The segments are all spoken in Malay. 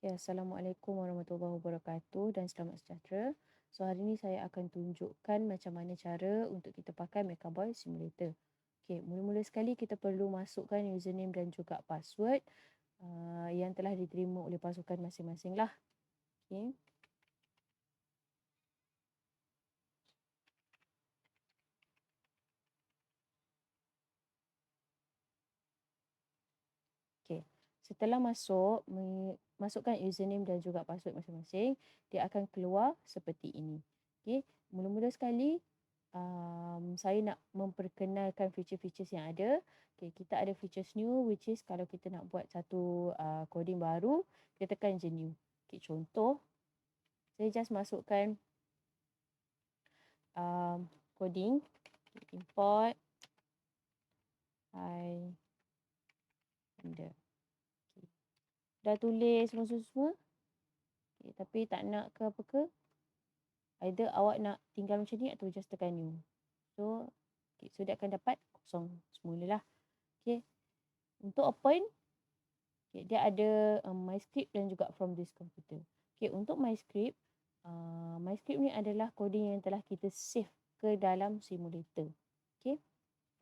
Okay, Assalamualaikum warahmatullahi wabarakatuh dan selamat sejahtera. So, hari ni saya akan tunjukkan macam mana cara untuk kita pakai MechaBoy Simulator. Okay, mula-mula sekali kita perlu masukkan username dan juga password yang telah diterima oleh pasukan masing-masing lah. Okay. Okay. Setelah masukkan username dan juga password masing-masing, dia akan keluar seperti ini. Okay. Mula-mula sekali, saya nak memperkenalkan feature-features yang ada. Okay, kita ada features new, which is kalau kita nak buat satu coding baru, kita tekan je new. Okay, contoh, saya just masukkan coding, import, hi, render. Okay. Dah tulis semua. Okay, tapi tak nak ke apa ke, either awak nak tinggal macam ni atau just tekan new. So, okay, so dia akan dapat kosong semula lah. Okay. Untuk open, okay, dia ada my script dan juga from this computer. Okay, untuk my script ni adalah coding yang telah kita save ke dalam simulator. Okay.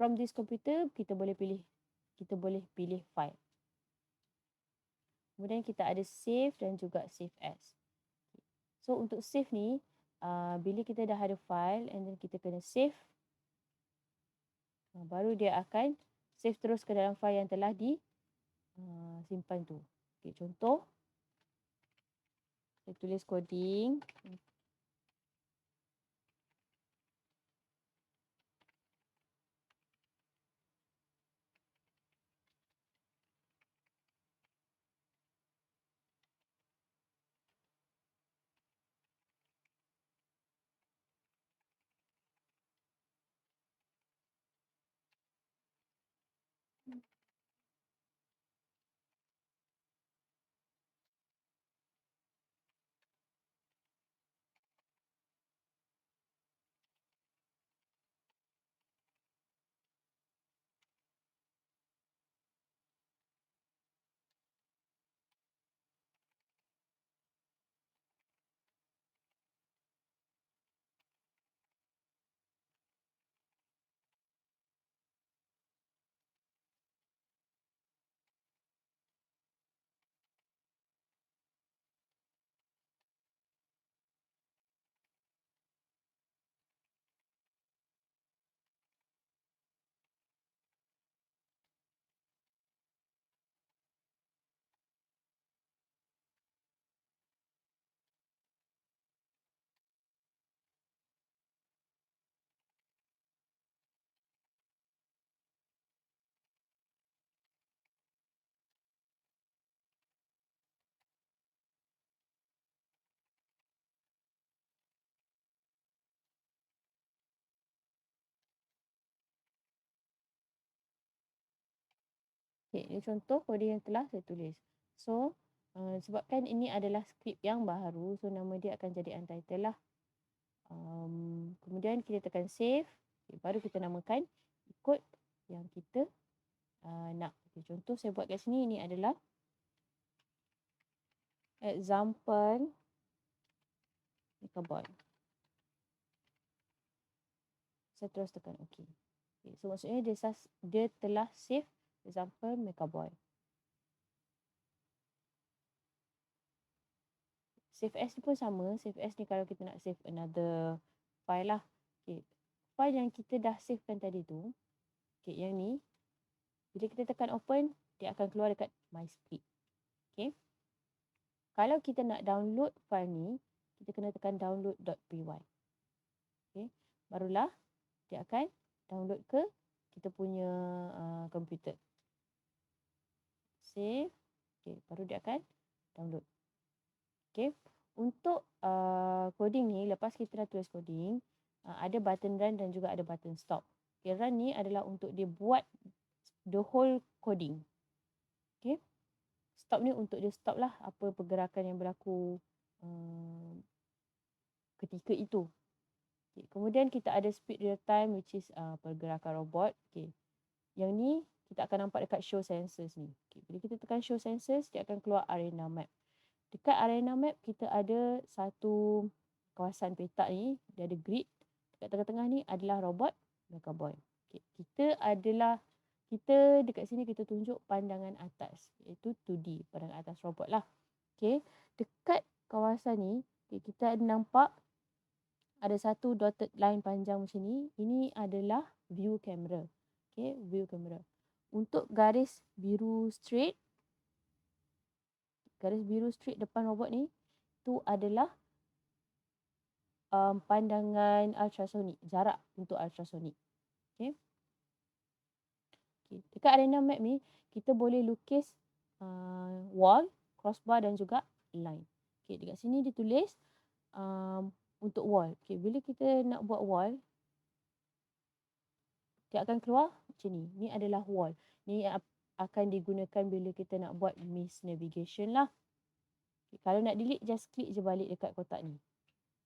From this computer, kita boleh pilih file. Kemudian kita ada save dan juga save as. So, untuk save ni, bila kita dah ada file and then kita kena save, baru dia akan save terus ke dalam file yang telah disimpan tu. Okay, contoh, saya tulis coding. Okay, ini contoh coding yang telah saya tulis. So, sebabkan ini adalah skrip yang baru, so nama dia akan jadi untitled lah. Kemudian kita tekan save, okay, baru kita namakan ikut yang kita nak. Okay, contoh saya buat kat sini, ini adalah example MechaBoy. Saya terus tekan OK. Okay, so maksudnya dia telah save example MechaBoy. Save as ni pun sama. Save as ni kalau kita nak save another file lah. Okay. File yang kita dah savekan tadi tu, okay, yang ni, bila kita tekan open, dia akan keluar dekat my script. Okay. Kalau kita nak download file ni, kita kena tekan download.py. Okay. Barulah dia akan download ke kita punya komputer. Save. Okay. Baru dia akan download. Okay. Untuk coding ni, lepas kita dah tulis coding, ada button run dan juga ada button stop. Okay. Run ni adalah untuk dia buat the whole coding. Okay. Stop ni untuk dia stop lah apa pergerakan yang berlaku ketika itu. Okay. Kemudian kita ada speed real time, which is pergerakan robot. Okay. Yang ni kita akan nampak dekat show sensors ni. Okay. Bila kita tekan show sensors, dia akan keluar arena map. Dekat arena map kita ada satu kawasan petak ni, dia ada grid. Dekat tengah-tengah ni adalah robot Megaboy. Okay. Kita dekat sini kita tunjuk pandangan atas, iaitu 2D, pandangan atas robot lah. Okay. Dekat kawasan ni, okay, kita nampak ada satu dotted line panjang macam ni. Ini adalah view camera. Okay, view camera. Untuk garis biru straight depan robot ni, tu adalah pandangan ultrasonic, jarak untuk ultrasonic. Okay. Okay. Dekat arena map ni, kita boleh lukis wall, crossbar dan juga line. Okay. Dekat sini ditulis untuk wall. Okay. Bila kita nak buat wall, dia akan keluar macam ni. Ni adalah wall. Ni akan digunakan bila kita nak buat maze navigation lah. Okay. Kalau nak delete, just klik je balik dekat kotak ni.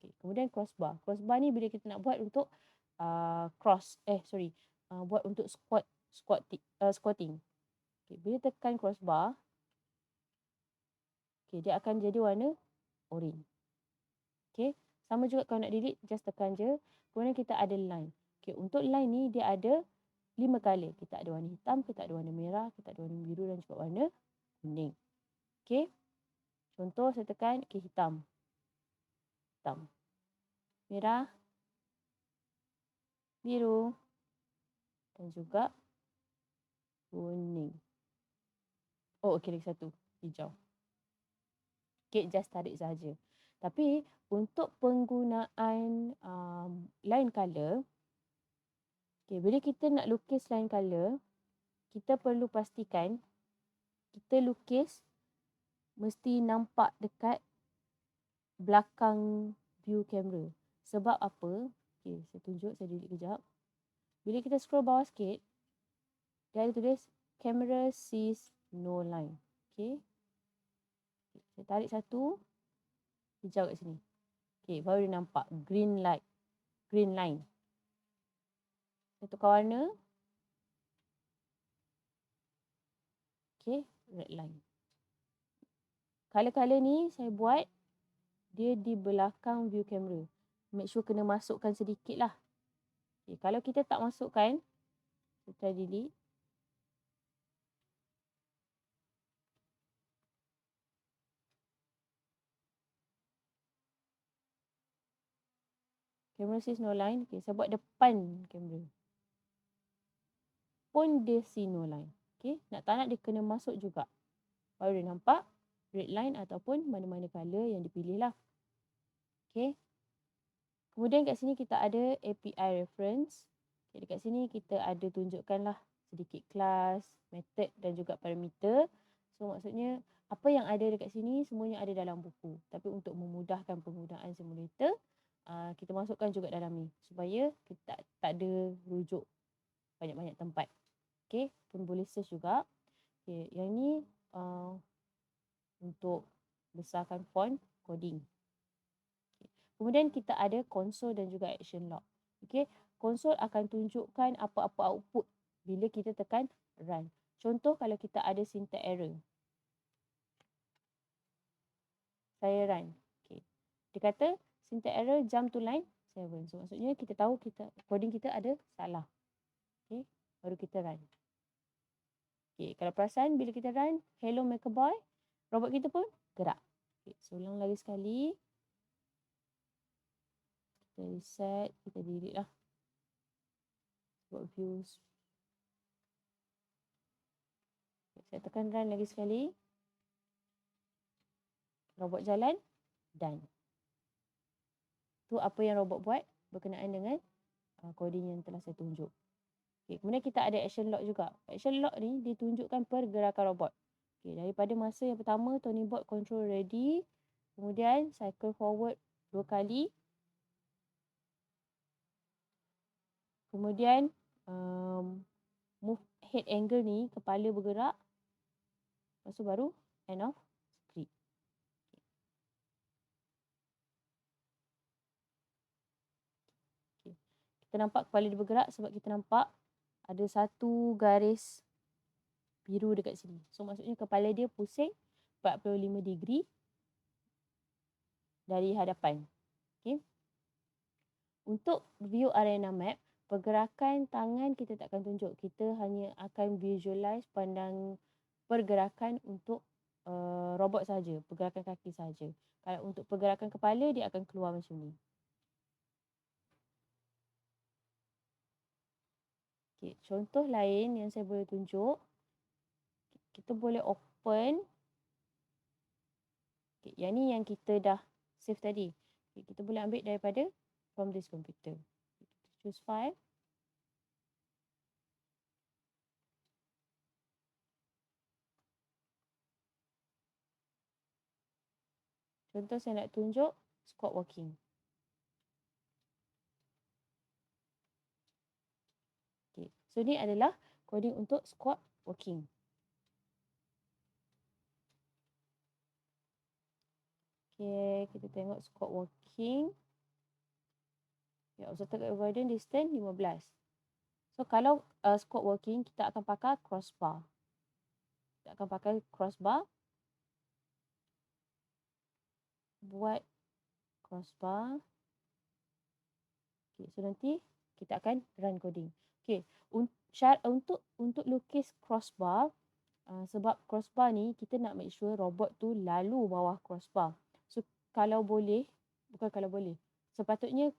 Okay. Kemudian crossbar. Crossbar ni bila kita nak buat untuk buat untuk squatting. Okay. Bila tekan crossbar, okay, dia akan jadi warna orange. Okay. Sama juga kalau nak delete, just tekan je. Kemudian kita ada line. Okay. Untuk line ni dia ada 5 color. Kita ada warna hitam, kita ada warna merah, kita ada warna biru dan juga warna kuning. Okay. Contoh saya tekan hitam. Hitam. Merah. Biru. Dan juga kuning. Oh, okey, lagi satu. Hijau. Okay, just tarik saja. Tapi untuk penggunaan line color, okay, bila kita nak lukis line color, kita perlu pastikan kita lukis mesti nampak dekat belakang view camera. Sebab apa? Okay, saya tunjuk, saya delete kejap. Bila kita scroll bawah sikit, dia ada tulis camera sees no line. Okay. Saya tarik satu, hijau kat sini. Okay, baru dia nampak green line. Saya tukar warna. Okay, red line. Color-color ni saya buat dia di belakang view camera. Make sure kena masukkan sedikit lah. Okay, kalau kita tak masukkan, kita delete. Camera sees no line. Okay, saya buat depan kamera. Pun dia see no line. Okay, nak tak nak dia kena masuk juga. Baru dia nampak red line ataupun mana-mana color yang dipilih lah. Okay. Kemudian kat sini kita ada API reference. Okay, dekat sini kita ada tunjukkan lah sedikit kelas, method dan juga parameter. So maksudnya apa yang ada dekat sini semuanya ada dalam buku. Tapi untuk memudahkan penggunaan simulator, kita masukkan juga dalam ni supaya kita tak ada rujuk banyak-banyak tempat. Okay, pun boleh search juga. Okay, yang ni untuk besarkan font coding. Okay. Kemudian kita ada console dan juga action log. Okay, console akan tunjukkan apa-apa output bila kita tekan run. Contoh kalau kita ada syntax error. Saya run. Okay. Dia kata syntax error jump to line 7. So maksudnya kita tahu coding kita ada salah. Okay. Baru kita run. Okay. Kalau perasan bila kita run hello Megaboy, robot kita pun gerak. Okay. So ulang lagi sekali. Kita reset. Kita delete lah. Buat views. Okay. Saya tekan run lagi sekali. Robot jalan. Done. Tu apa yang robot buat berkenaan dengan coding yang telah saya tunjuk. Okay, kemudian kita ada action log juga. Action log ni ditunjukkan pergerakan robot. Okay, daripada masa yang pertama, Tony Bot control ready. Kemudian cycle forward 2 kali. Kemudian move head angle ni, kepala bergerak. Lepas tu baru end of script. Okay. Kita nampak kepala dia bergerak sebab kita nampak ada satu garis biru dekat sini. So maksudnya kepala dia pusing 45 degree. dari hadapan. Okay. Untuk view arena map, pergerakan tangan kita tak akan tunjuk. Kita hanya akan visualize pandang pergerakan untuk robot saja, pergerakan kaki saja. Kalau untuk pergerakan kepala, dia akan keluar macam ni. Okay, contoh lain yang saya boleh tunjuk, kita boleh open. Okay, yang ni yang kita dah save tadi. Okay, kita boleh ambil daripada from this computer. Kita choose file. Contoh saya nak tunjuk squat walking. Okay, so ni adalah coding untuk squat walking. Okay, kita tengok squat walking. Ya, obstacle avoidance distance 15. So, kalau squat walking, kita akan pakai crossbar. Kita akan pakai crossbar. Buat crossbar. Okay, so nanti kita akan run coding. Okay, untuk lukis crossbar, sebab crossbar ni kita nak make sure robot tu lalu bawah crossbar. So, kalau boleh, bukan kalau boleh, sepatutnya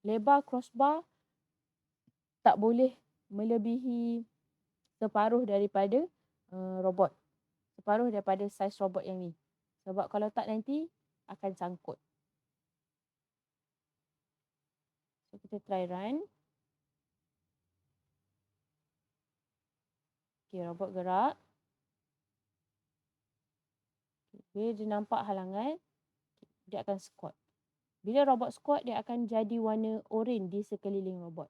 lebar crossbar tak boleh melebihi separuh daripada robot. Separuh daripada saiz robot yang ni. Sebab kalau tak nanti akan sangkut. So, kita try run. Okay, robot gerak. Bila dia nampak halangan, dia akan squat. Bila robot squat, dia akan jadi warna oranye di sekeliling robot.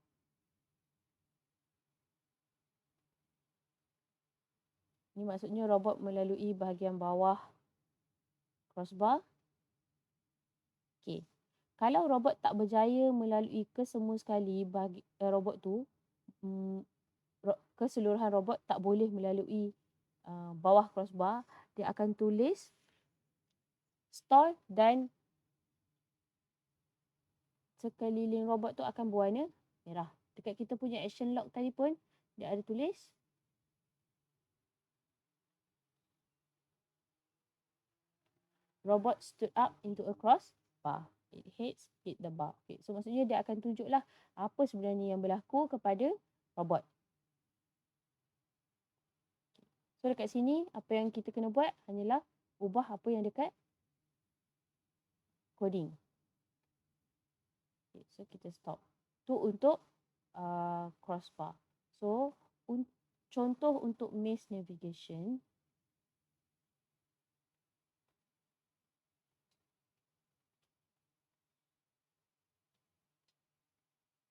Ini maksudnya robot melalui bahagian bawah crossbar. Okay. Kalau robot tak berjaya melalui kesemua sekali robot tu, keseluruhan robot tak boleh melalui bawah crossbar, dia akan tulis stall dan sekeliling robot tu akan berwarna merah. Dekat kita punya action log tadi pun dia ada tulis robot stood up into a crossbar. It hit the bar. Okay. So maksudnya dia akan tunjuklah apa sebenarnya yang berlaku kepada robot. So dekat sini apa yang kita kena buat hanyalah ubah apa yang dekat coding. Okay, so kita stop. Tu untuk crossbar. So contoh untuk maze navigation.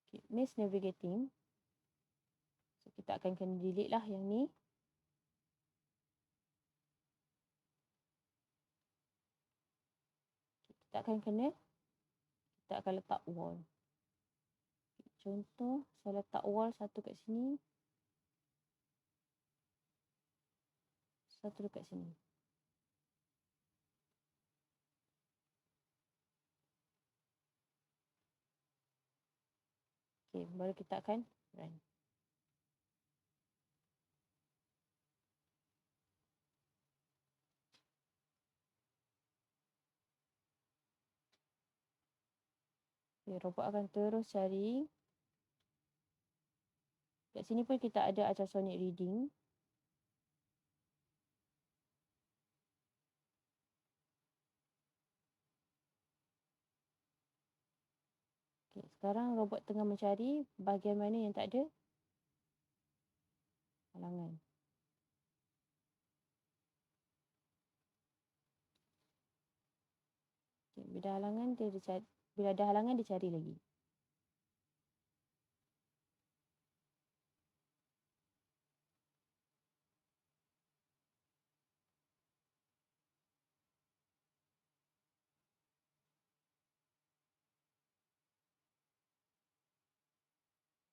Okay, maze navigating. So kita akan kena delete lah yang ni. Kita akan letak wall. Contoh, saya letak wall satu kat sini. Satu dekat sini. Okay, baru kita akan run. Okay, robot akan terus cari. Kat sini pun kita ada ultrasonic reading. Okay, sekarang robot tengah mencari bahagian mana yang tak ada halangan. Okay, bila ada halangan dia cari lagi.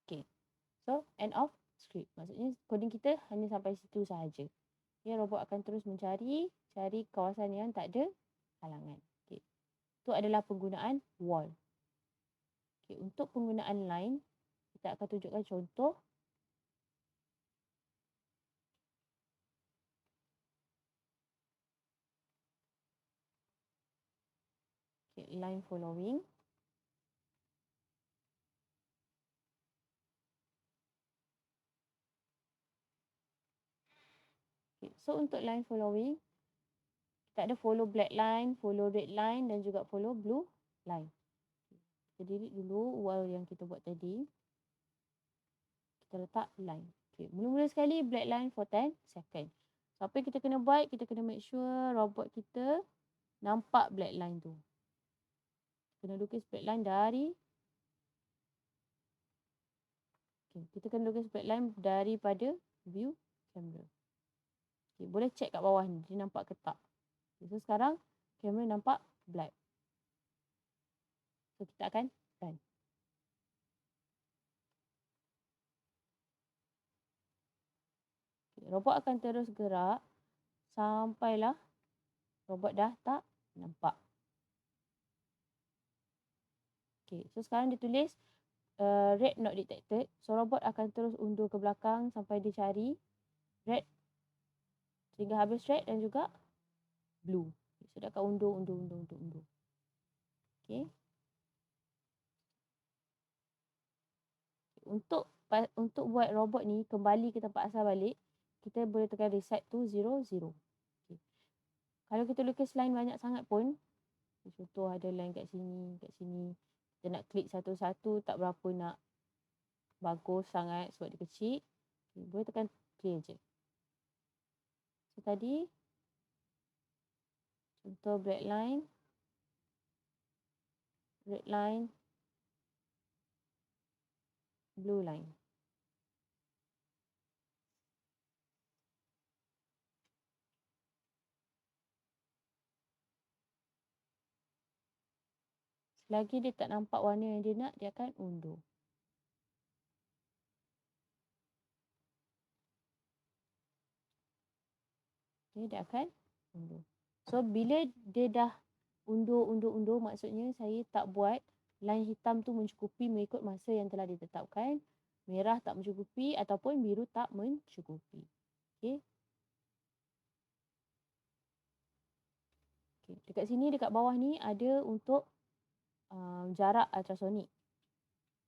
Okay, so end of script. Maksudnya coding kita hanya sampai situ sahaja. Okay, robot akan terus cari kawasan yang tak ada halangan. itu adalah penggunaan wall. Okay, untuk penggunaan line, kita akan tunjukkan contoh. Okay, line following. Okay, so untuk line following, kita ada follow black line, follow red line dan juga follow blue line. Kita delete dulu wall yang kita buat tadi. Kita letak line. Okay, mula-mula sekali black line for 10 second. So, apa yang kita kena buat? Kita kena make sure robot kita nampak black line tu. Kena lukis black line dari kita kena lukis black line daripada view kamera. Okay, boleh check kat bawah ni. Dia nampak ke tak? Okay, so, sekarang kamera nampak black. So, kita akan run. Okay, robot akan terus gerak sampailah robot dah tak nampak. Okay, so sekarang dia tulis red not detected. So, robot akan terus undur ke belakang sampai dia cari red sehingga habis red dan juga blue. So, dia akan undur. Okay. Untuk buat robot ni kembali ke tempat asal balik, kita boleh tekan reset to 0, 0. Okay. Kalau kita lukis line banyak sangat pun, contoh ada line kat sini, kita nak klik satu-satu tak berapa nak bagus sangat sebab dia kecil. Okay, boleh tekan clear je. So, tadi contoh black line, red line, blue line. Selagi dia tak nampak warna yang dia nak, dia akan undur. Okay, dia akan undur. So, bila dia dah undur, maksudnya saya tak buat line hitam tu mencukupi mengikut masa yang telah ditetapkan. Merah tak mencukupi ataupun biru tak mencukupi. Okay. Okay. Dekat sini, dekat bawah ni ada untuk jarak ultrasonik.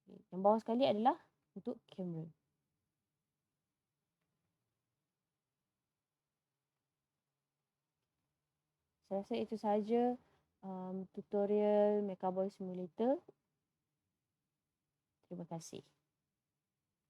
Okay. Yang bawah sekali adalah untuk kamera. Saya rasa itu sahaja tutorial Mechaboy Simulator. Terima kasih.